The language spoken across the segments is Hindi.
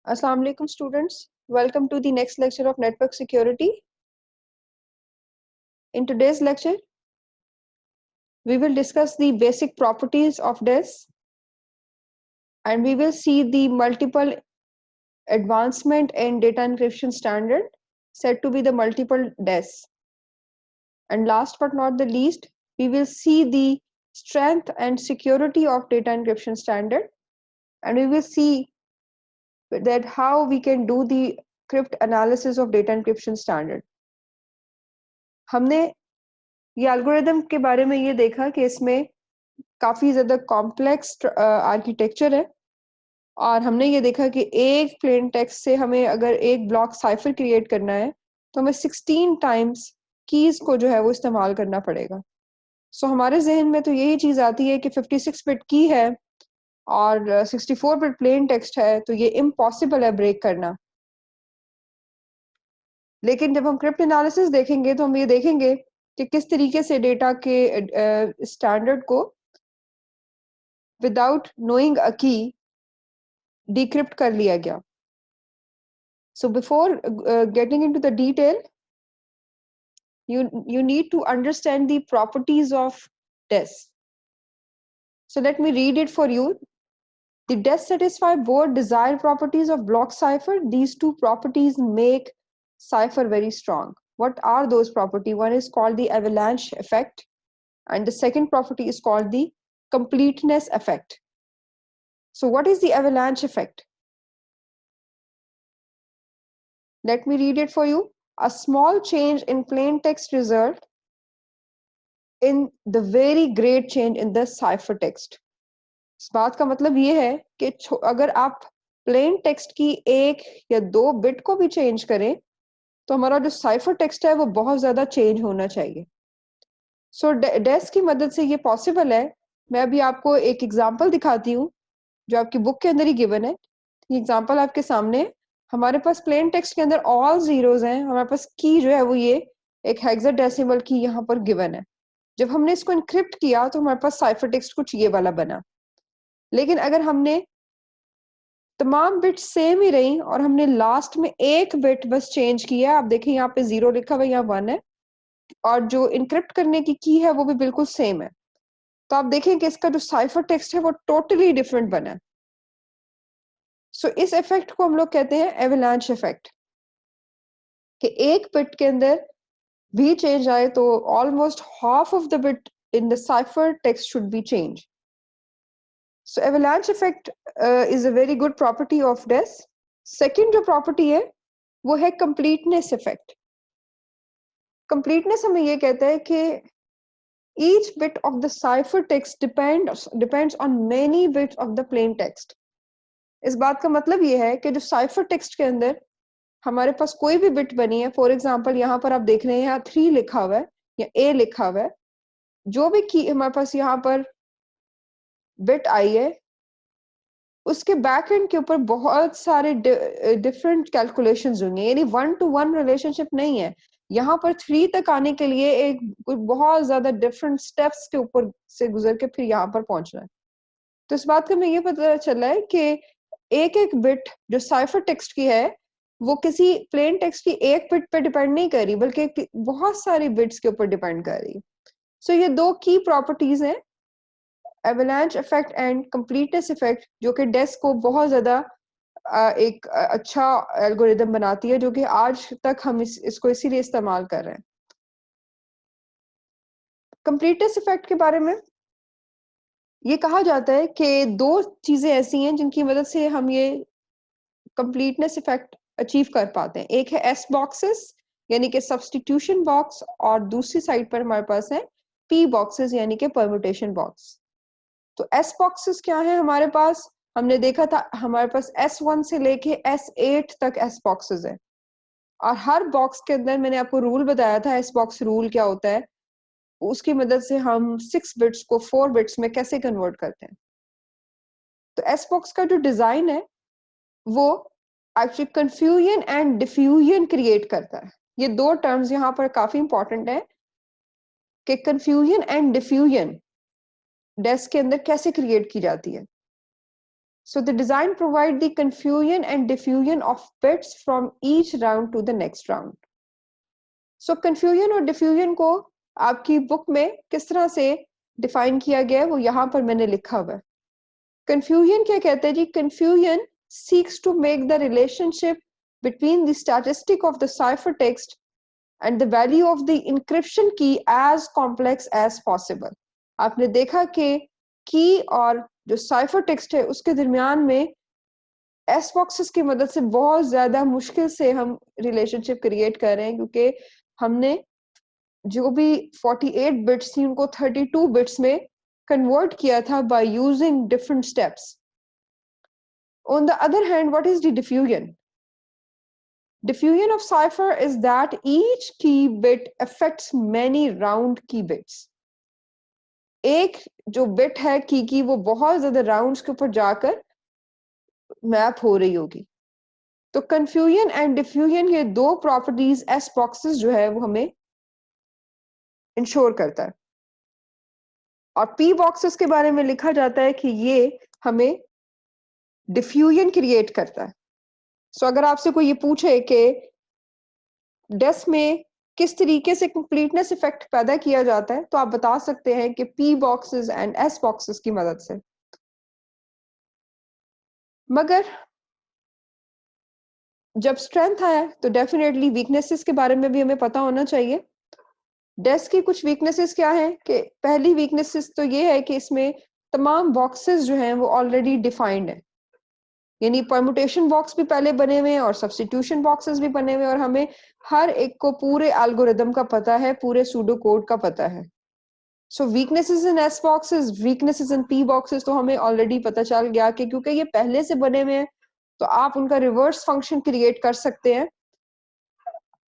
Assalamu alaikum students. Welcome to the next lecture of network security. In today's lecture, we will discuss the basic properties of DES and we will see the multiple advancement in data encryption standard said to be the multiple DES. And last but not the least, we will see the strength and security of data encryption standard and we will see that how we can do the crypt analysis of data encryption standard. हमने ये एल्गोरिदम के बारे में ये देखा कि इसमें काफ़ी ज़्यादा कॉम्प्लेक्स आर्किटेक्चर है और हमने ये देखा कि एक प्लेन टेक्स्ट से हमें अगर एक ब्लॉक साइफर क्रिएट करना है तो हमें 16 टाइम्स कीज़ को जो है वो इस्तेमाल करना पड़ेगा। सो हमारे जहन में तो यही चीज़ आती है कि 56 बिट की है और 64 बिट प्लेन टेक्स्ट है तो ये इम्पॉसिबल है ब्रेक करना। लेकिन जब हम क्रिप्ट एनालिसिस देखेंगे तो हम ये देखेंगे कि किस तरीके से डेटा के स्टैंडर्ड को विदाउट नोइंग अ की decrypt कर लिया गया। So before getting into the detail, you need to understand the properties of DES. So let me read it for you. The DES satisfy both desired properties of block cipher. These two properties make cipher very strong. What are those properties? One is called the avalanche effect, and the second property is called the completeness effect. So what is the avalanche effect? Let me read it for you. A small change in plain text result in the very great change in the cipher text. इस बात का मतलब ये है कि अगर आप प्लेन टेक्स्ट की एक या दो बिट को भी चेंज करें तो हमारा जो साइफर टेक्स्ट है वो बहुत ज्यादा चेंज होना चाहिए। सो डेस की मदद से ये पॉसिबल है। मैं अभी आपको एक एग्जांपल दिखाती हूँ जो आपकी बुक के अंदर ही गिवन है। ये एग्जांपल आपके सामने है। हमारे पास प्लेन टेक्स्ट के अंदर ऑल जीरोज हैं, हमारे पास की जो है वो ये एक हेक्साडेसिमल की यहाँ पर गिवन है। जब हमने इसको इनक्रिप्ट किया तो हमारे पास साइफर टेक्स्ट कुछ ये वाला बना। लेकिन अगर हमने तमाम बिट सेम ही रही और हमने लास्ट में एक बिट बस चेंज किया, आप देखें यहाँ पे 0 लिखा हुआ, यहाँ 1 है और जो इनक्रिप्ट करने की है वो भी बिल्कुल सेम है, तो आप देखें कि इसका जो साइफर टेक्स्ट है वो टोटली डिफरेंट बना है। सो इस इफेक्ट को हम लोग कहते हैं एवलांच इफेक्ट, कि एक बिट के अंदर भी चेंज आए तो almost half of the bit in the cipher text should be changed. So avalanche effect is a very good property of DES. Second जो property है वो है completeness effect. Completeness हमें ये कहता है कि each bit of the cipher text depends on many bits of the plain text. इस बात का मतलब ये है कि जो cipher text के अंदर हमारे पास कोई भी बिट बनी है, फॉर एग्जाम्पल यहाँ पर आप देख रहे हैं यहाँ 3 लिखा हुआ है या A लिखा हुआ है, जो भी की हमारे पास यहाँ पर बिट आई है उसके बैक एंड के ऊपर बहुत सारे डिफरेंट कैलकुलेशंस होंगे, यानी 1-to-1 रिलेशनशिप नहीं है। यहाँ पर 3 तक आने के लिए एक बहुत ज्यादा डिफरेंट स्टेप्स के ऊपर से गुजर के फिर यहाँ पर पहुंचना है। तो इस बात का हमें ये पता चला है कि एक एक बिट जो साइफर टेक्स्ट की है वो किसी प्लेन टेक्स्ट की एक बिट पे डिपेंड नहीं कर रही, बल्कि बहुत सारी बिट्स के ऊपर डिपेंड कर रही है। सो ये दो की प्रॉपर्टीज हैं, avalanche effect and completeness effect, जो कि डेस को बहुत ज्यादा एक अच्छा एल्गोरिदम बनाती है, जो कि आज तक हम इसको इसीलिए इस्तेमाल कर रहे हैं। कंप्लीटनेस इफेक्ट के बारे में ये कहा जाता है कि दो चीजें ऐसी हैं जिनकी मदद से हम ये कंप्लीटनेस इफेक्ट अचीव कर पाते हैं। एक है एस बॉक्सेस यानी कि सब्स्टिट्यूशन बॉक्स, और दूसरी साइड पर हमारे पास है पी बॉक्सेस यानी कि परम्यूटेशन बॉक्स। तो एस बॉक्सेस क्या है हमारे पास? हमने देखा था हमारे पास S1 से लेके S8 तक एस बॉक्सेस है और हर बॉक्स के अंदर मैंने आपको रूल बताया था, एस बॉक्स रूल क्या होता है, उसकी मदद से हम 6 बिट्स को 4 बिट्स में कैसे कन्वर्ट करते हैं। तो एस बॉक्स का जो डिजाइन है वो actually confusion and diffusion create करता है। ये दो टर्म्स यहाँ पर काफी इंपॉर्टेंट है कि कंफ्यूजन एंड डिफ्यूजन डेस्क के अंदर कैसे क्रिएट की जाती है। So the design provide the confusion and diffusion of bits from each round to the next round. So confusion और diffusion को आपकी बुक में किस तरह से डिफाइन किया गया है वो यहाँ पर मैंने लिखा हुआ है. Confusion क्या कहते हैं जी? Confusion seeks to make the relationship between the statistic of the ciphertext and the value of the encryption key as complex as possible. आपने देखा कि की और जो साइफर टेक्स्ट है उसके दरमियान में एस बॉक्सेस की मदद से बहुत ज्यादा मुश्किल से हम रिलेशनशिप क्रिएट कर रहे हैं, क्योंकि हमने जो भी 48 बिट्स थी उनको 32 बिट्स में कन्वर्ट किया था by using different steps. On the other hand, what is the diffusion? Diffusion of cipher is that each key bit affects many round key bits. एक जो बिट है की वो बहुत ज्यादा राउंड्स के ऊपर जाकर मैप हो रही होगी. तो कंफ्यूजन एंड डिफ्यूजन ये दो प्रॉपर्टीज एस बॉक्सेस जो है वो हमें इंश्योर करता है. और पी बॉक्सेस के बारे में लिखा जाता है कि ये हमें डिफ्यूजन क्रिएट करता है. सो अगर आपसे कोई ये पूछे कि डेस्क में किस तरीके से कंप्लीटनेस इफेक्ट पैदा किया जाता है, तो आप बता सकते हैं कि P boxes and S boxes की मदद से. मगर जब स्ट्रेंथ आया तो डेफिनेटली वीकनेसेस के बारे में भी हमें पता होना चाहिए. डेस्क की कुछ वीकनेसेस क्या है कि पहली वीकनेसेस तो ये है कि इसमें तमाम बॉक्सेस जो हैं वो ऑलरेडी डिफाइंड है, यानी परमुटेशन बॉक्स भी पहले बने हुए हैं और सब्स्टिट्यूशन बॉक्सेस भी बने हुए हैं और हमें हर एक को पूरे एल्गोरिदम का पता है, पूरे सूडो कोड का पता है. सो weaknesses in S boxes, weaknesses in P boxes तो हमें ऑलरेडी पता चल गया कि क्योंकि ये पहले से बने हुए हैं तो आप उनका रिवर्स फंक्शन क्रिएट कर सकते हैं.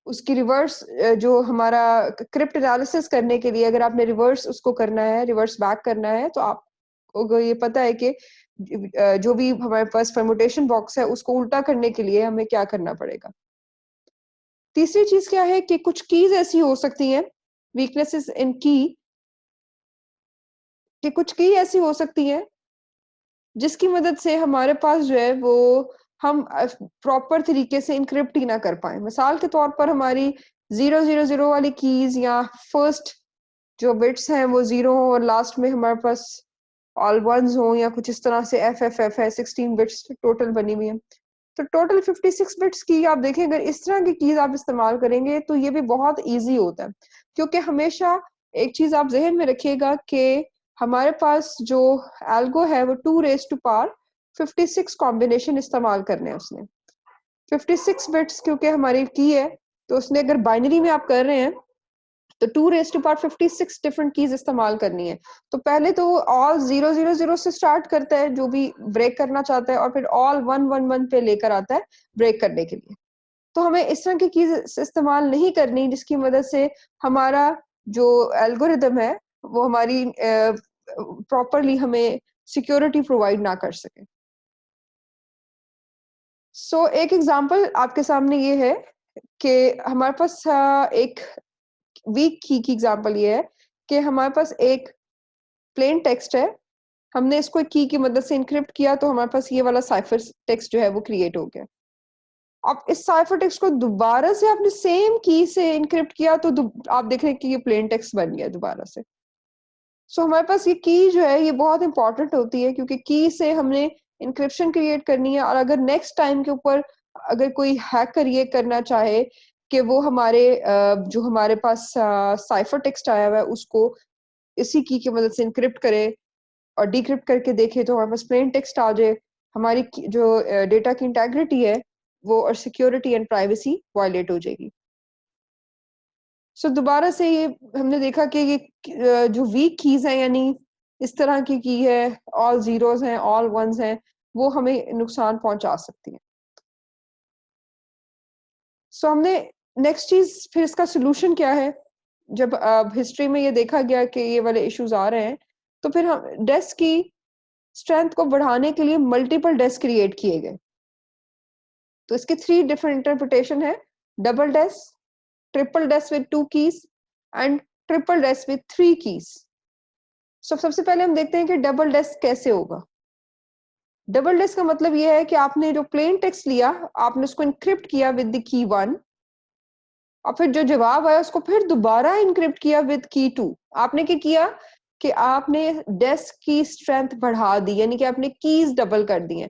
उसकी रिवर्स जो हमारा क्रिप्ट एनालिसिस करने के लिए अगर आपने रिवर्स उसको करना है, रिवर्स बैक करना है, तो आपको ये पता है कि जो भी हमारे पास परमुटेशन बॉक्स है उसको उल्टा करने के लिए हमें क्या करना पड़ेगा. तीसरी चीज क्या है कि कुछ कीज ऐसी हो सकती हैं, वीकनेसेस इन की, कि कुछ की ऐसी हो सकती हैं जिसकी मदद से हमारे पास जो है वो हम प्रॉपर तरीके से इनक्रिप्ट ही ना कर पाए. मिसाल के तौर पर हमारी 000 वाली कीज या फर्स्ट जो बिट्स हैं वो 0 हो और लास्ट में हमारे पास ऑल वंस हो, या कुछ इस तरह से एफ है, 16 बिट्स टोटल बनी हुई है. तो टोटल 56 बिट्स की आप देखें, अगर इस तरह की कीज आप इस्तेमाल करेंगे तो ये भी बहुत इजी होता है, क्योंकि हमेशा एक चीज आप जहन में रखिएगा कि हमारे पास जो एल्गो है वो 2 रेज टू पावर 56 कॉम्बिनेशन इस्तेमाल करने हैं उसने. 56 बिट्स क्योंकि हमारी की है, तो उसने अगर बाइनरी में आप कर रहे हैं तो 2 raise to power 56 different keys इस्तेमाल करनी है. तो पहले तो ऑल 000 से स्टार्ट करता है जो भी ब्रेक करना चाहता है, और फिर ऑल 111 पे लेकर आता है ब्रेक करने के लिए. तो हमें इस तरह की कीज इस्तेमाल नहीं करनी जिसकी मदद से हमारा जो एल्गोरिदम है वो हमारी प्रॉपरली हमें सिक्योरिटी प्रोवाइड ना कर सके. सो एक एग्जांपल आपके सामने ये है कि हमारे पास एक वीक की एग्जांपल ये है कि हमारे पास एक प्लेन टेक्स्ट है, हमने इसको की मदद से इनक्रिप्ट किया तो हमारे पास ये वाला साइफर टेक्स्ट जो है वो क्रिएट हो गया. अब इस साइफर टेक्स्ट को दोबारा से आपने सेम की से इनक्रिप्ट किया तो आप देख रहे हैं कि ये प्लेन टेक्स्ट बन गया दोबारा से. सो हमारे पास ये की जो है ये बहुत इंपॉर्टेंट होती है, क्योंकि की से हमने इंक्रिप्शन क्रिएट करनी है, और अगर नेक्स्ट टाइम के ऊपर अगर कोई हैकर ये करना चाहे कि वो हमारे जो हमारे पास साइफर टेक्स्ट आया हुआ है उसको इसी की मदद से इनक्रिप्ट करे और डिक्रिप्ट करके देखे तो हमारे पास प्लेन टेक्स्ट आ जाए, हमारी जो डेटा की इंटेग्रिटी है वो और सिक्योरिटी एंड प्राइवेसी वायलेट हो जाएगी. सो दोबारा से ये हमने देखा कि ये जो वीक कीज हैं, यानी इस तरह की है, ऑल जीरोस हैं, ऑल वंस हैं, वो हमें नुकसान पहुंचा सकती हैं. सो हमने नेक्स्ट चीज फिर इसका सोल्यूशन क्या है, जब हिस्ट्री में ये देखा गया कि ये वाले इश्यूज आ रहे हैं, तो फिर हम डेस्क की स्ट्रेंथ को बढ़ाने के लिए मल्टीपल डेस्क क्रिएट किए गए. तो इसके 3 डिफरेंट इंटरप्रिटेशन है: double desk, triple desk with 2 keys and triple desk with 3 keys. सबसे पहले हम देखते हैं कि डबल डेस्क कैसे होगा. डबल डेस्क का मतलब ये है कि आपने जो प्लेन टेक्स्ट लिया आपने उसको इनक्रिप्ट किया विद द की 1 और फिर जो जवाब आया उसको फिर दोबारा इनक्रिप्ट किया विद की 2। आपने क्या किया कि आपने डेस्क की स्ट्रेंथ बढ़ा दी, यानी कि आपने कीज डबल कर दी हैं।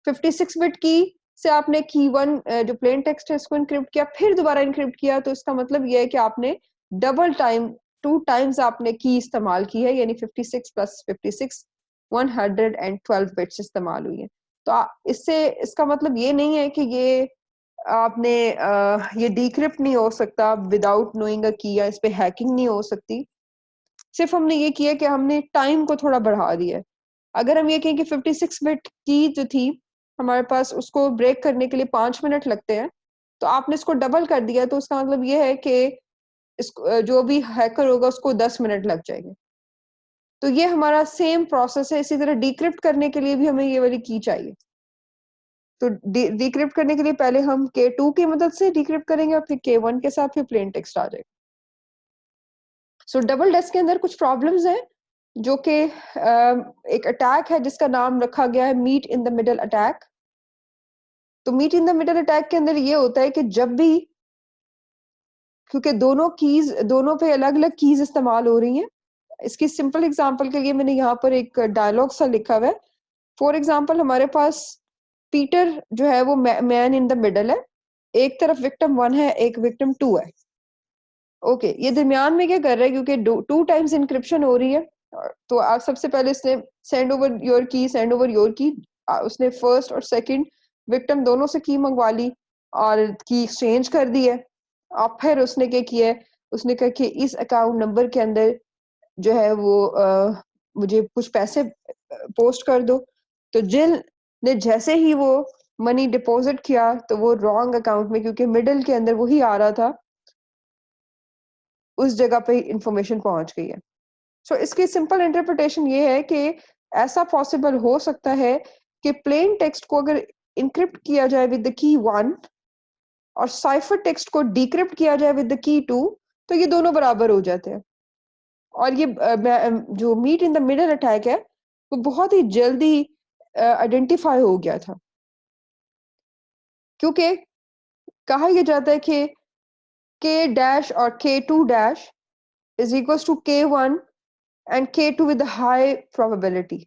56 बिट की से आपने की 1 जो प्लेन टेक्स्ट है इसको इनक्रिप्ट किया, फिर दोबारा इनक्रिप्ट किया, तो इसका मतलब ये है कि आपने डबल टाइम 2 टाइम्स आपने की इस्तेमाल की है, यानी 56 प्लस 56 112 बिट्स इस्तेमाल हुई है। तो इससे इसका मतलब ये नहीं है कि ये आपने ये डिक्रिप्ट नहीं हो सकता विदाउट नोइंग अ की, या इस पे हैकिंग नहीं हो सकती। सिर्फ हमने ये किया कि हमने टाइम को थोड़ा बढ़ा दिया है। अगर हम ये कहें कि 56 बिट की जो थी हमारे पास, उसको ब्रेक करने के लिए 5 मिनट लगते हैं, तो आपने इसको डबल कर दिया, तो उसका मतलब ये है कि इसको जो भी हैकर होगा उसको 10 मिनट लग जाएंगे। तो ये हमारा सेम प्रोसेस है। इसी तरह डिक्रिप्ट करने के लिए भी हमें ये वाली की चाहिए। तो डिक्रिप्ट करने के लिए पहले हम K2 की मदद से डिक्रिप्ट करेंगे और फिर K1 के साथ फिर प्लेन टेक्स्ट आ जाएगा। सो डबल डेस्क के अंदर कुछ प्रॉब्लम्स हैं, जो कि एक अटैक है जिसका नाम रखा गया है meet in the middle attack. तो meet in the middle attack के अंदर ये होता है कि जब भी, क्योंकि दोनों पे अलग अलग कीज इस्तेमाल हो रही हैं, इसकी सिंपल एग्जांपल के लिए मैंने यहाँ पर एक डायलॉग सा लिखा हुआ है। फॉर एग्जांपल हमारे पास पीटर जो है वो मैन इन द मिडल है, एक तरफ विक्टिम 1 है, एक विक्टिम 2 है। ओके, ये दरमियान में क्या कर रहा है, क्योंकि 2 टाइम्स इंक्रिप्शन हो रही है, तो आप सबसे पहले इसने सेंड ओवर योर की, उसने फर्स्ट और सेकंड विक्टिम दोनों से की मंगवा ली और की एक्सचेंज कर दी है। और फिर उसने क्या किया है, उसने कहा कि इस अकाउंट नंबर के अंदर जो है वो मुझे कुछ पैसे पोस्ट कर दो। तो जिल ने जैसे ही वो मनी डिपॉजिट किया तो वो रॉन्ग अकाउंट में, क्योंकि मिडल के अंदर वही आ रहा था, उस जगह पे इंफॉर्मेशन पहुंच गई है। सो इसकी सिंपल इंटरप्रिटेशन ये है कि ऐसा पॉसिबल हो सकता है कि प्लेन टेक्स्ट को अगर इनक्रिप्ट किया जाए विद द की 1 और साइफर टेक्स्ट को डिक्रिप्ट किया जाए विद द की 2, तो ये दोनों बराबर हो जाते हैं। और ये जो meet in the middle attack है वो बहुत ही जल्दी आइडेंटिफाई हो गया था, क्योंकि कहा यह जाता है कि के डैश और K two dash is equals to K one and K two with high probability.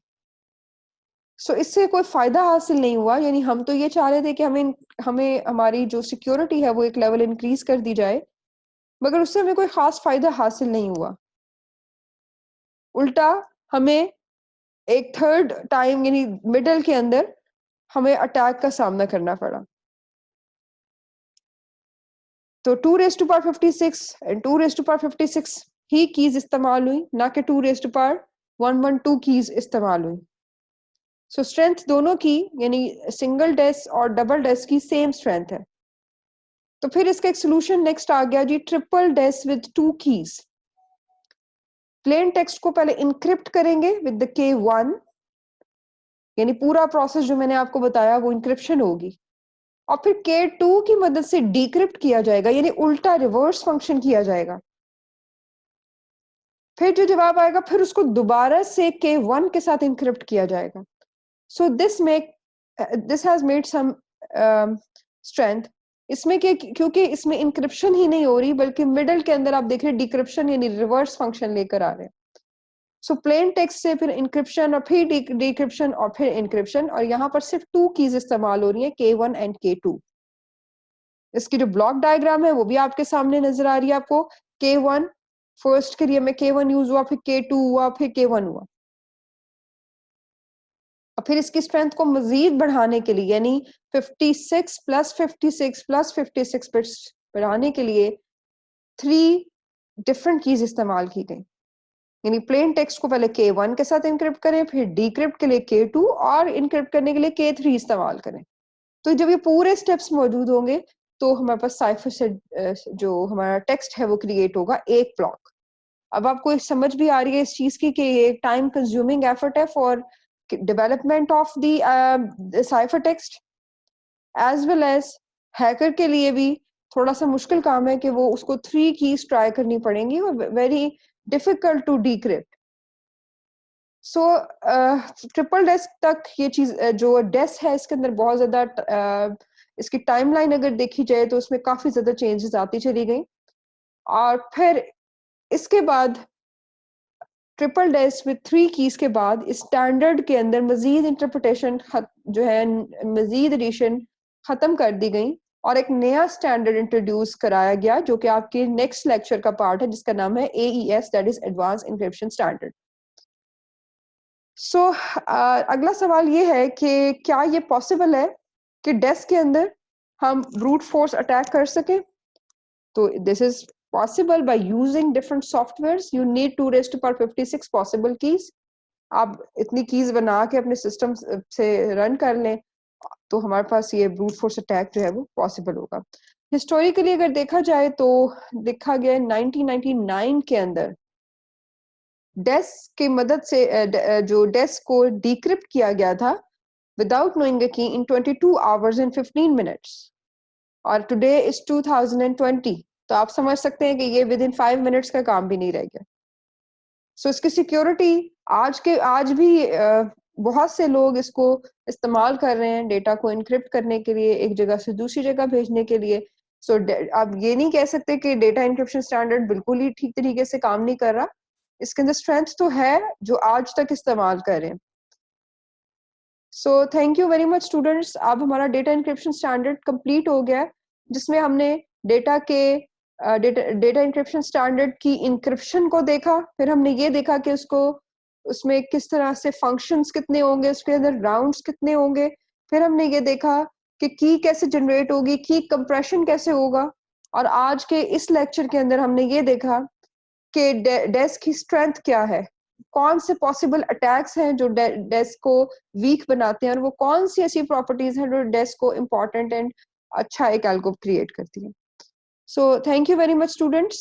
So इससे कोई फायदा हासिल नहीं हुआ, यानी हम तो ये चाह रहे थे कि हमें हमारी जो सिक्योरिटी है वो एक लेवल इंक्रीज कर दी जाए, मगर उससे हमें कोई खास फायदा हासिल नहीं हुआ। उल्टा हमें एक थर्ड टाइम यानी मिडल के अंदर हमें अटैक का सामना करना पड़ा। तो 2 raise to power 56 and 2 raise to power 56 ही कीज इस्तेमाल हुई, ना कि 2 रेज़ टू पावर 112 कीज इस्तेमाल हुई। सो स्ट्रेंथ दोनों की, यानी सिंगल डेस्क और डबल डेस्क की सेम स्ट्रेंथ है। तो फिर इसका एक सोल्यूशन नेक्स्ट आ गया जी, triple desk with 2 keys. Plain text को पहले इनक्रिप्ट करेंगे विद द K1, यानी पूरा प्रोसेस जो मैंने आपको बताया वो इंक्रिप्शन होगी, और फिर K2 की मदद से डिक्रिप्ट किया जाएगा, यानी उल्टा रिवर्स फंक्शन किया जाएगा। फिर जो जवाब आएगा फिर उसको दोबारा से K1 के साथ इंक्रिप्ट किया जाएगा। So this has made some strength इसमें, क्योंकि इसमें इंक्रिप्शन ही नहीं हो रही बल्कि मिडल के अंदर आप देख रहे हैं डिक्रिप्शन यानी रिवर्स फंक्शन लेकर आ रहे हैं। सो प्लेन टेक्स्ट से फिर इंक्रिप्शन और फिर डिक्रिप्शन और फिर इंक्रिप्शन, और यहाँ पर सिर्फ 2 कीज इस्तेमाल हो रही है, K1 एंड K2। इसकी जो ब्लॉक डायग्राम है वो भी आपके सामने नजर आ रही है आपको। K1 फर्स्ट के लिए में K1 यूज हुआ, फिर K2 हुआ, फिर K1 हुआ। और फिर इसकी स्ट्रेंथ को मजीद बढ़ाने के लिए, यानी 56 प्लस 56 प्लस 56 बिट्स बढ़ाने के लिए 3 डिफरेंट कीज इस्तेमाल की गई। यानी प्लेन टेक्स्ट को पहले K1 के साथ इनक्रिप्ट करें, फिर डिक्रिप्ट के लिए K2 और इनक्रिप्ट करने के लिए K3 इस्तेमाल करें। तो जब ये पूरे स्टेप्स मौजूद होंगे तो हमारे पास साइफर से जो हमारा टेक्स्ट है वो क्रिएट होगा एक ब्लॉक। अब आपको समझ भी आ रही है इस चीज की कि ये टाइम कंज्यूमिंग एफर्ट है for development of the cipher text, as well as hacker के लिए भी थोड़ा सा मुश्किल काम है कि वो उसको 3 कीज ट्राई करनी पड़ेंगी और very difficult to decrypt. So triple DES तक ये चीज जो डेस्क है इसके अंदर बहुत ज्यादा इसकी टाइमलाइन अगर देखी जाए तो उसमें काफी ज्यादा चेंजेस आती चली गई। और फिर इसके बाद ट्रिपल डेस्क विद 3 कीज के बाद स्टैंडर्ड के अंदर मजीद इंटरप्रिटेशन जो है मजीद एडिशन खत्म कर दी गई और एक नया स्टैंडर्ड इंट्रोड्यूस कराया गया जो कि आपके नेक्स्ट लेक्चर का पार्ट है जिसका नाम है AES, that is advance encryption standard. So अगला सवाल ये है कि क्या ये पॉसिबल है कि डेस्क के अंदर हम ब्रूट फोर्स अटैक कर सके? तो this is possible by using different softwares. You need 2 raised to power 56 possible keys. आप इतनी कीज बना के अपने सिस्टम से रन कर लें तो हमारे पास ये ब्रूट फोर्स अटैक जो है वो पॉसिबल होगा। हिस्टोरिकली अगर देखा जाए तो देखा गया 1999 के अंदर डेस्क की मदद से जो डेस्क को डिक्रिप्ट किया गया था विदाउट नोइंग अ की इन 22 आवर्स एंड 15 मिनट्स और टुडे इज 2020। तो आप समझ सकते हैं कि ये विद इन 5 मिनट्स का काम भी नहीं रह गया। सो इसकी सिक्योरिटी आज भी बहुत से लोग इसको इस्तेमाल कर रहे हैं डेटा को इनक्रिप्ट करने के लिए, एक जगह से दूसरी जगह भेजने के लिए। सो आप ये नहीं कह सकते कि डेटा इनक्रिप्शन स्टैंडर्ड बिल्कुल ही ठीक तरीके से काम नहीं कर रहा। इसके अंदर स्ट्रेंथ तो है जो आज तक इस्तेमाल कर रहे हैं। So thank you very much students. अब हमारा डेटा इनक्रिप्शन स्टैंडर्ड कंप्लीट हो गया है जिसमें हमने डेटा के डेटा इंक्रिप्शन स्टैंडर्ड की इंक्रिप्शन को देखा, फिर हमने ये देखा कि उसमें किस तरह से फंक्शंस कितने होंगे, उसके अंदर राउंड्स कितने होंगे, फिर हमने ये देखा कि की कैसे जनरेट होगी, की कंप्रेशन कैसे होगा, और आज के इस लेक्चर के अंदर हमने ये देखा कि डेस्क की स्ट्रेंथ क्या है, कौन से पॉसिबल अटैक्स हैं जो डेस्क को वीक बनाते हैं और वो कौन सी ऐसी प्रॉपर्टीज हैं जो डेस्क को इम्पोर्टेंट एंड अच्छा एक एल्गो क्रिएट करती है। So thank you very much students.